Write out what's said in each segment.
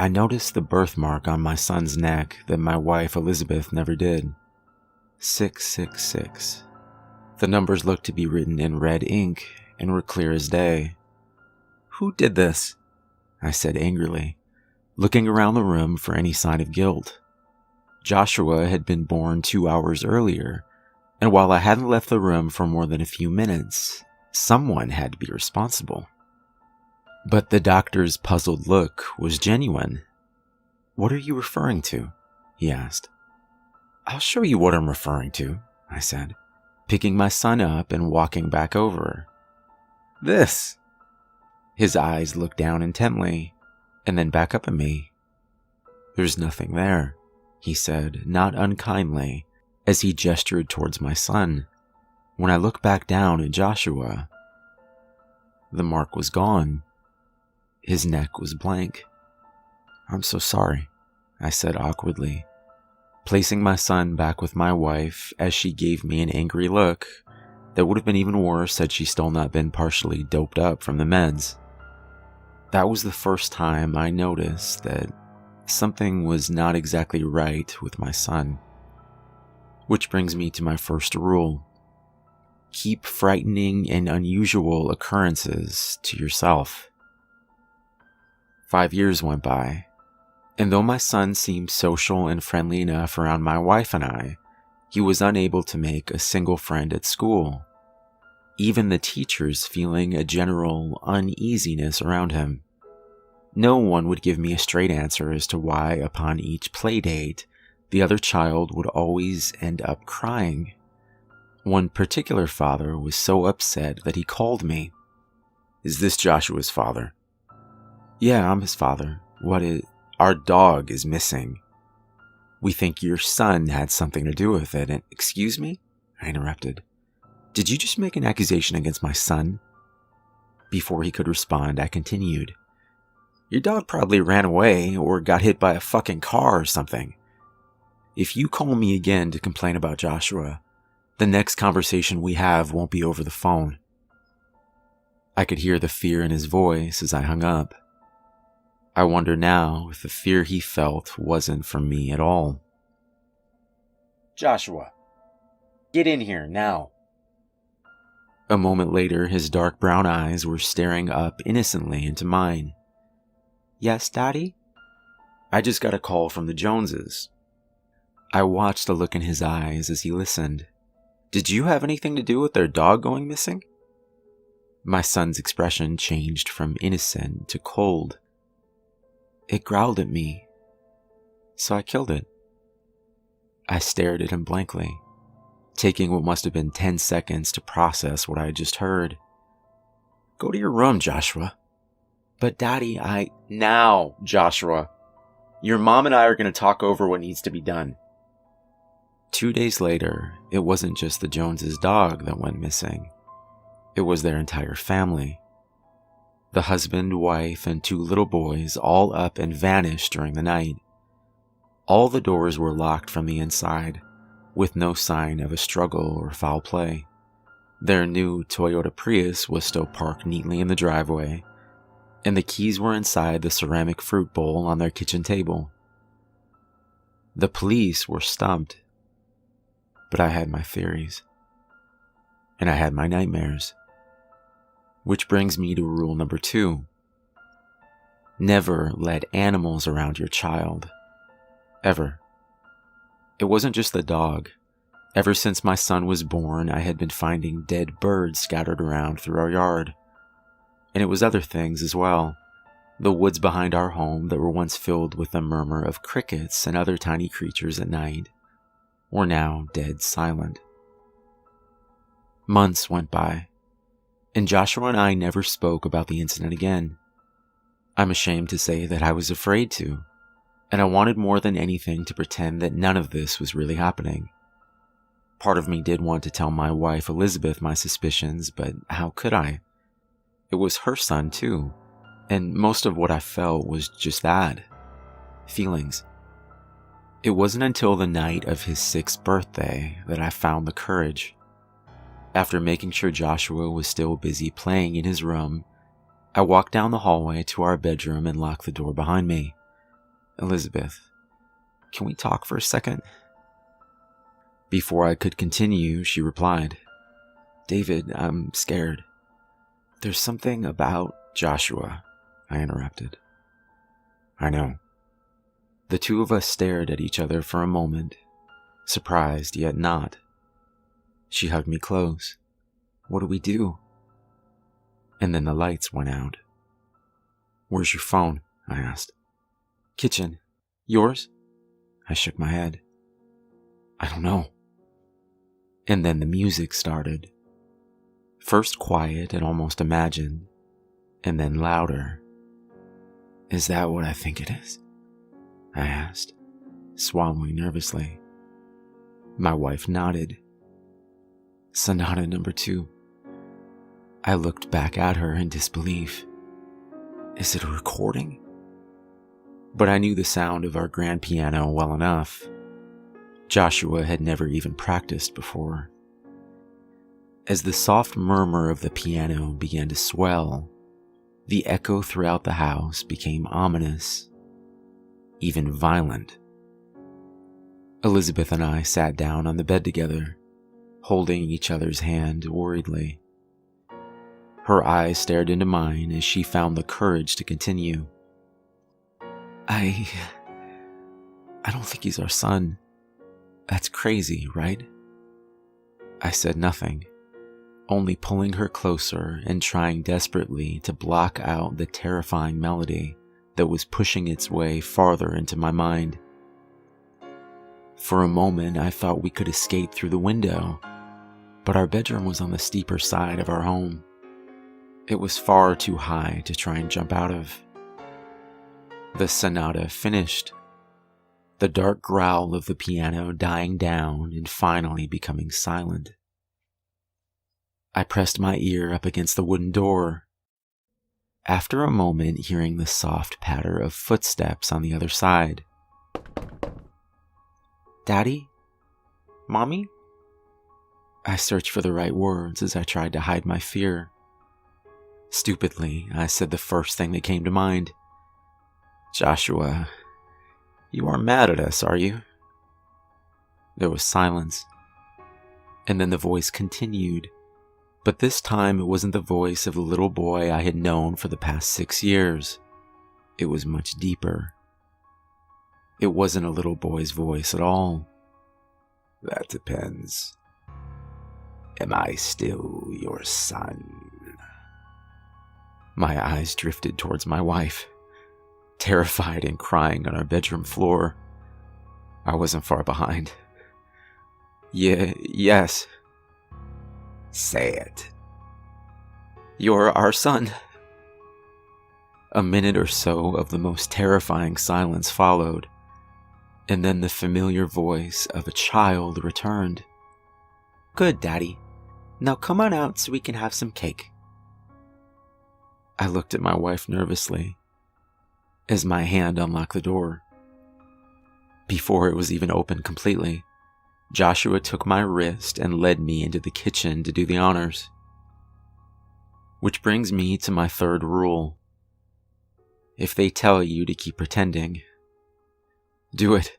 I noticed the birthmark on my son's neck that my wife Elizabeth never did. 666. The numbers looked to be written in red ink and were clear as day. "Who did this?" I said angrily, looking around the room for any sign of guilt. Joshua had been born 2 hours earlier, and while I hadn't left the room for more than a few minutes, someone had to be responsible. But the doctor's puzzled look was genuine. "What are you referring to?" he asked. "I'll show you what I'm referring to," I said, picking my son up and walking back over. "This." His eyes looked down intently, and then back up at me. "There's nothing there," he said, not unkindly, as he gestured towards my son. When I looked back down at Joshua, the mark was gone. His neck was blank. "I'm so sorry," I said awkwardly, placing my son back with my wife as she gave me an angry look that would have been even worse had she still not been partially doped up from the meds. That was the first time I noticed that something was not exactly right with my son. Which brings me to my first rule. Keep frightening and unusual occurrences to yourself. 5 years went by, and though my son seemed social and friendly enough around my wife and I, he was unable to make a single friend at school, even the teachers feeling a general uneasiness around him. No one would give me a straight answer as to why, upon each play date, the other child would always end up crying. One particular father was so upset that he called me. "Is this Joshua's father?" "Yeah, I'm his father. What is... Our dog is missing. We think your son had something to do with it, and..." "Excuse me?" I interrupted. "Did you just make an accusation against my son?" Before he could respond, I continued. "Your dog probably ran away or got hit by a fucking car or something. If you call me again to complain about Joshua, the next conversation we have won't be over the phone." I could hear the fear in his voice as I hung up. I wonder now if the fear he felt wasn't for me at all. "Joshua, get in here now." A moment later, his dark brown eyes were staring up innocently into mine. "Yes, Daddy?" "I just got a call from the Joneses." I watched the look in his eyes as he listened. "Did you have anything to do with their dog going missing?" My son's expression changed from innocent to cold. "It growled at me, so I killed it." I stared at him blankly, taking what must have been 10 seconds to process what I had just heard. "Go to your room, Joshua." "But Daddy, Now, Joshua. Your mom and I are going to talk over what needs to be done." 2 days later, it wasn't just the Joneses' dog that went missing. It was their entire family. The husband, wife, and 2 little boys all up and vanished during the night. All the doors were locked from the inside, with no sign of a struggle or foul play. Their new Toyota Prius was still parked neatly in the driveway, and the keys were inside the ceramic fruit bowl on their kitchen table. The police were stumped, but I had my theories, and I had my nightmares. Which brings me to rule number 2. Never let animals around your child. Ever. It wasn't just the dog. Ever since my son was born, I had been finding dead birds scattered around through our yard. And it was other things as well. The woods behind our home that were once filled with the murmur of crickets and other tiny creatures at night were now dead silent. Months went by, and Joshua and I never spoke about the incident again. I'm ashamed to say that I was afraid to, and I wanted more than anything to pretend that none of this was really happening. Part of me did want to tell my wife Elizabeth my suspicions, but how could I? It was her son too, and most of what I felt was just that. Feelings. It wasn't until the night of his 6th birthday that I found the courage. After making sure Joshua was still busy playing in his room, I walked down the hallway to our bedroom and locked the door behind me. Elizabeth, can we talk for a second? Before I could continue, she replied, David, I'm scared. There's something about Joshua, I interrupted. I know. The two of us stared at each other for a moment, surprised yet not. She hugged me close. What do we do? And then the lights went out. Where's your phone? I asked. Kitchen. Yours? I shook my head. I don't know. And then the music started. First quiet and almost imagined, and then louder. Is that what I think it is? I asked, swallowing nervously. My wife nodded. Sonata number 2. I looked back at her in disbelief. Is it a recording? But I knew the sound of our grand piano well enough. Joshua had never even practiced before. As the soft murmur of the piano began to swell, the echo throughout the house became ominous, even violent. Elizabeth and I sat down on the bed together, holding each other's hand worriedly. Her eyes stared into mine as she found the courage to continue. I don't think he's our son. That's crazy, right? I said nothing, only pulling her closer and trying desperately to block out the terrifying melody that was pushing its way farther into my mind. For a moment, I thought we could escape through the window, but our bedroom was on the steeper side of our home. It was far too high to try and jump out of. The sonata finished, the dark growl of the piano dying down and finally becoming silent. I pressed my ear up against the wooden door. After a moment, hearing the soft patter of footsteps on the other side. Daddy? Mommy? I searched for the right words as I tried to hide my fear. Stupidly, I said the first thing that came to mind. Joshua, you aren't mad at us, are you? There was silence. And then the voice continued, but this time it wasn't the voice of the little boy I had known for the past 6 years. It was much deeper. It wasn't a little boy's voice at all. That depends. Am I still your son? My eyes drifted towards my wife, terrified and crying on our bedroom floor. I wasn't far behind. Yes. Say it. You're our son. A minute or so of the most terrifying silence followed, and then the familiar voice of a child returned. Good, Daddy. Now come on out so we can have some cake. I looked at my wife nervously as my hand unlocked the door. Before it was even opened completely, Joshua took my wrist and led me into the kitchen to do the honors. Which brings me to my third rule. If they tell you to keep pretending, do it.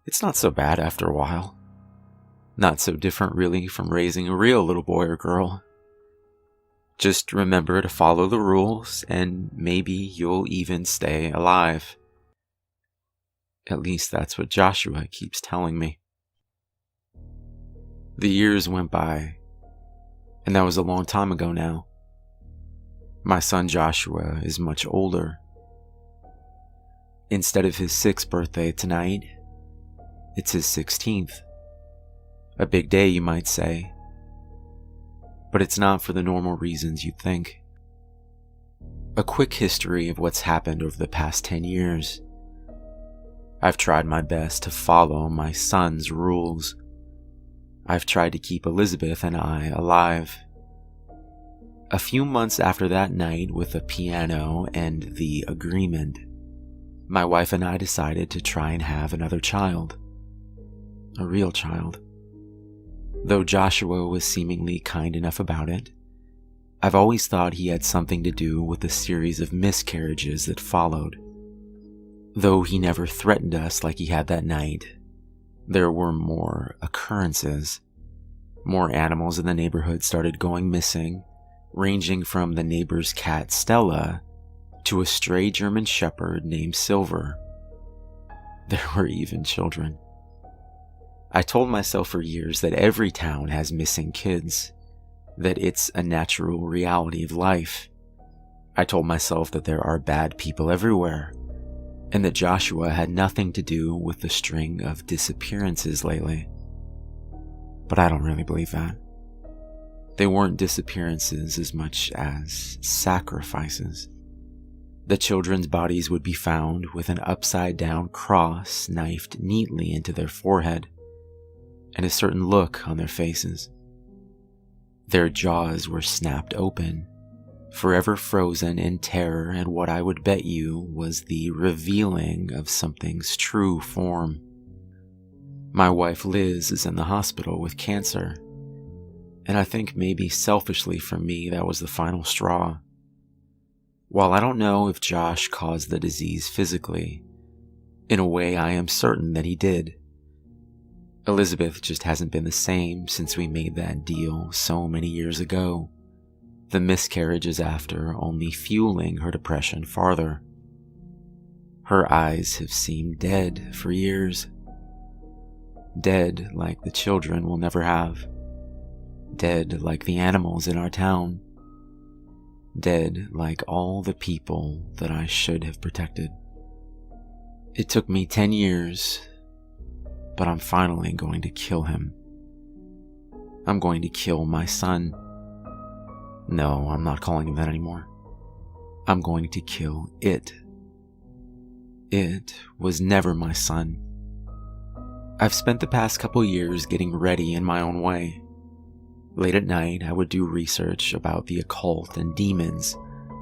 It's not so bad after a while. Not so different really from raising a real little boy or girl. Just remember to follow the rules and maybe you'll even stay alive. At least that's what Joshua keeps telling me. The years went by, and that was a long time ago now. My son Joshua is much older. Instead of his 6th birthday tonight, it's his 16th. A big day, you might say. But it's not for the normal reasons you'd think. A quick history of what's happened over the past 10 years. I've tried my best to follow my son's rules. I've tried to keep Elizabeth and I alive. A few months after that night with the piano and the agreement, my wife and I decided to try and have another child. A real child. Though Joshua was seemingly kind enough about it, I've always thought he had something to do with the series of miscarriages that followed. Though he never threatened us like he had that night, there were more occurrences. More animals in the neighborhood started going missing, ranging from the neighbor's cat Stella to a stray German shepherd named Silver. There were even children. I told myself for years that every town has missing kids, that it's a natural reality of life. I told myself that there are bad people everywhere, and that Joshua had nothing to do with the string of disappearances lately. But I don't really believe that. They weren't disappearances as much as sacrifices. The children's bodies would be found with an upside-down cross knifed neatly into their forehead, and a certain look on their faces. Their jaws were snapped open, forever frozen in terror and what I would bet you was the revealing of something's true form. My wife Liz is in the hospital with cancer, and I think maybe selfishly for me that was the final straw. While I don't know if Josh caused the disease physically, in a way I am certain that he did. Elizabeth just hasn't been the same since we made that deal so many years ago. The miscarriages after only fueling her depression farther. Her eyes have seemed dead for years. Dead like the children will never have. Dead like the animals in our town. Dead like all the people that I should have protected. It took me 10 years, but I'm finally going to kill him. I'm going to kill my son. No, I'm not calling him that anymore. I'm going to kill it. It was never my son. I've spent the past couple years getting ready in my own way. Late at night, I would do research about the occult and demons,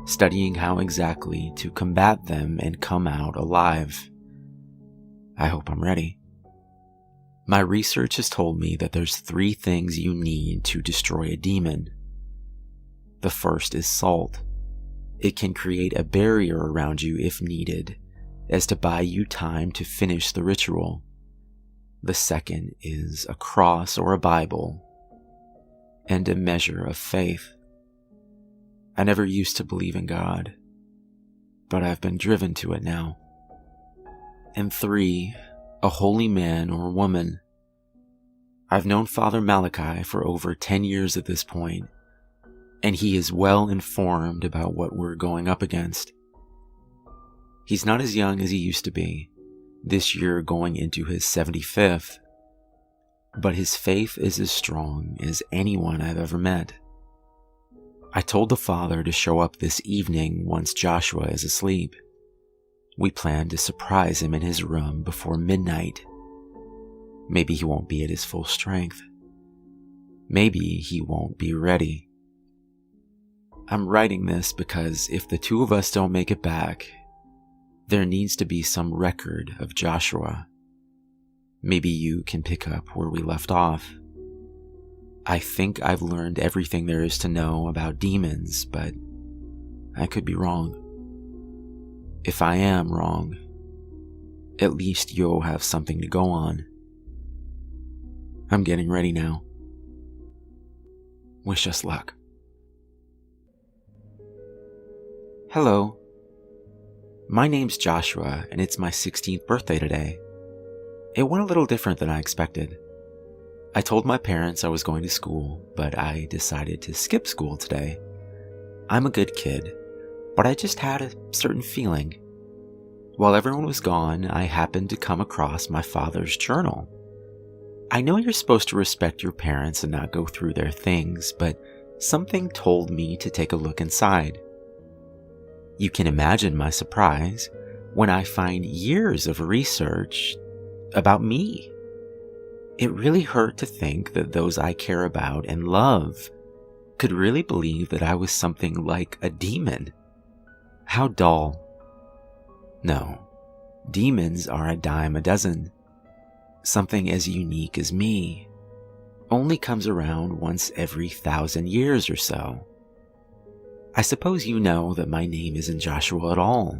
studying how exactly to combat them and come out alive. I hope I'm ready. My research has told me that there's 3 things you need to destroy a demon. The first is salt. It can create a barrier around you if needed, as to buy you time to finish the ritual. The second is a cross or a Bible, and a measure of faith. I never used to believe in God, but I've been driven to it now. And 3, a holy man or woman. I've known Father Malachi for over 10 years at this point, and he is well informed about what we're going up against. He's not as young as he used to be, this year going into his 75th, but his faith is as strong as anyone I've ever met. I told the father to show up this evening once Joshua is asleep. We plan to surprise him in his room before midnight. Maybe he won't be at his full strength. Maybe he won't be ready. I'm writing this because if the 2 of us don't make it back, there needs to be some record of Joshua. Maybe you can pick up where we left off. I think I've learned everything there is to know about demons, but I could be wrong. If I am wrong, at least you'll have something to go on. I'm getting ready now. Wish us luck. Hello. My name's Joshua, and it's my 16th birthday today. It went a little different than I expected. I told my parents I was going to school, but I decided to skip school today. I'm a good kid, but I just had a certain feeling. While everyone was gone, I happened to come across my father's journal. I know you're supposed to respect your parents and not go through their things, but something told me to take a look inside. You can imagine my surprise when I find years of research about me. It really hurt to think that those I care about and love could really believe that I was something like a demon. How dull. No, demons are a dime a dozen. Something as unique as me only comes around once every 1,000 years or so. I suppose you know that my name isn't Joshua at all.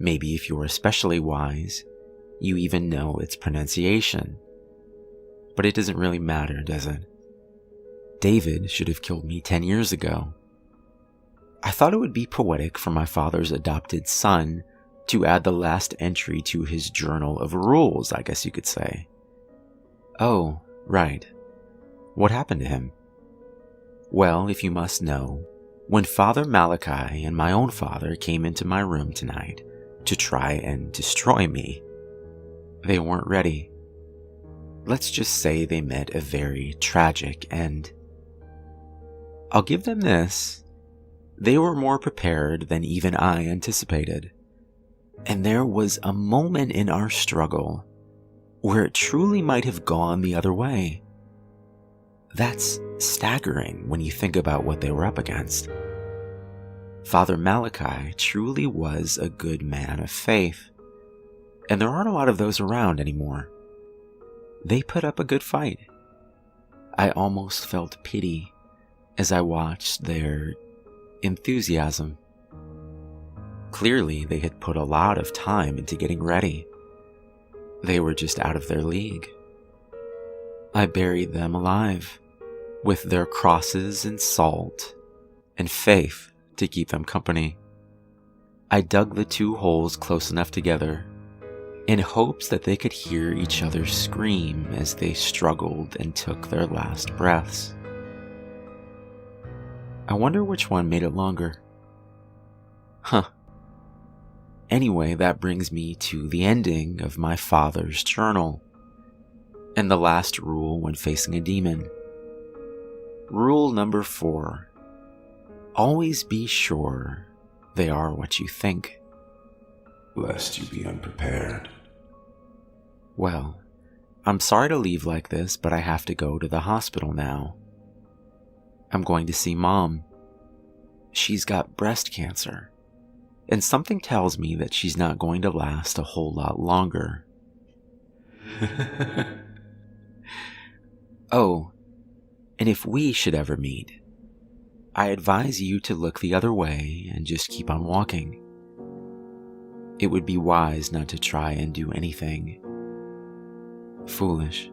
Maybe if you're especially wise, you even know its pronunciation. But it doesn't really matter, does it? David should have killed me 10 years ago. I thought it would be poetic for my father's adopted son to add the last entry to his journal of rules, I guess you could say. Oh, right. What happened to him? Well, if you must know, when Father Malachi and my own father came into my room tonight to try and destroy me, they weren't ready. Let's just say they met a very tragic end. I'll give them this. They were more prepared than even I anticipated. And there was a moment in our struggle where it truly might have gone the other way. That's staggering when you think about what they were up against. Father Malachi truly was a good man of faith, and there aren't a lot of those around anymore. They put up a good fight. I almost felt pity as I watched their enthusiasm. Clearly, they had put a lot of time into getting ready. They were just out of their league. I buried them alive, with their crosses and salt and faith to keep them company. I dug the 2 holes close enough together in hopes that they could hear each other scream as they struggled and took their last breaths. I wonder which one made it longer. Anyway, that brings me to the ending of my father's journal, and the last rule when facing a demon. Rule number 4. Always be sure they are what you think, lest you be unprepared. Well, I'm sorry to leave like this, but I have to go to the hospital now. I'm going to see Mom. She's got breast cancer, and something tells me that she's not going to last a whole lot longer. Oh, and if we should ever meet, I advise you to look the other way and just keep on walking. It would be wise not to try and do anything foolish.